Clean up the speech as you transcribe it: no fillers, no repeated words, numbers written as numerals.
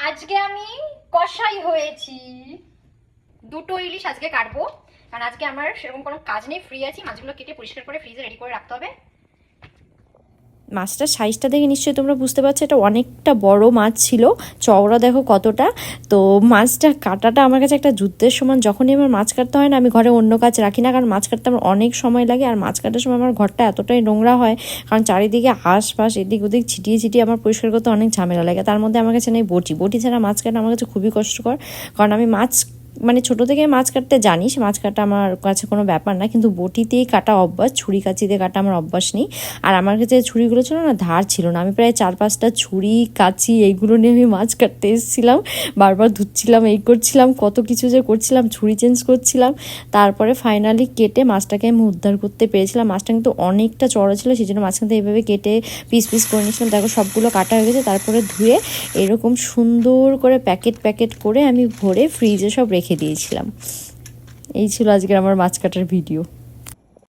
আজকে আমি কষাই হয়েছি। দুটো ইলিশ আজকে কাটবো, কারণ আজকে আমার সেরকম কোনো কাজ নেই, ফ্রি আছি। মাছগুলো কেটে পরিষ্কার করে ফ্রিজে রেডি করে রাখতে হবে। মাছটার সাইজটা দেখে নিশ্চয়ই তোমরা বুঝতে পারছো এটা অনেকটা বড় মাছ ছিল, চওড়া দেখো কতটা। তো মাছটা কাটাটা আমার কাছে একটা যুদ্ধের সমান। যখনই আমার মাছ কাটতে হয় না, আমি ঘরে অন্য কাজ রাখি না, কারণ মাছ কাটতে আমার অনেক সময় লাগে। আর মাছ কাটার সময় আমার ঘরটা এতটাই নোংরা হয়, কারণ চারিদিকে আশপাশ এদিক ওদিক ছিটিয়ে ছিটিয়ে আমার পরিষ্কার করতে অনেক ঝামেলা লাগে। তার মধ্যে আমার কাছে নেই বটি, বটি ছাড়া মাছ কাটা আমার কাছে খুবই কষ্টকর। কারণ আমি মাছ মানে ছোটো থেকে মাছ কাটতে জানি, সে মাছ কাটা আমার কাছে কোনো ব্যাপার না, কিন্তু বটিতেই কাটা অভ্যাস, ছুরি কাঁচি দিয়ে কাটা আমার অভ্যাস নেই। আর আমার কাছে ছুরিগুলো ছিল না, ধার ছিল না। আমি প্রায় 4-5টা ছুরি কাঁচি এইগুলো নিয়ে আমি মাছ কাটতে এসেছিলাম, বারবার ধুচ্ছিলাম, এই করছিলাম, কত কিছু যে করছিলাম, ছুরি চেঞ্জ করছিলাম। তারপরে ফাইনালি কেটে মাছটাকে আমি উদ্ধার করতে পেরেছিলাম। মাছটা কিন্তু অনেকটা চড়া ছিল, সেই জন্য মাঝখান থেকে এইভাবে কেটে পিস পিস করে নিয়েছিলাম। দেখো সবগুলো কাটা হয়ে গেছে। তারপরে ধুয়ে এরকম সুন্দর করে প্যাকেট প্যাকেট করে আমি ভরে ফ্রিজে সব রেখে দিয়েছিলাম। এই ছিল আজকের আমার মাছ কাটার ভিডিও।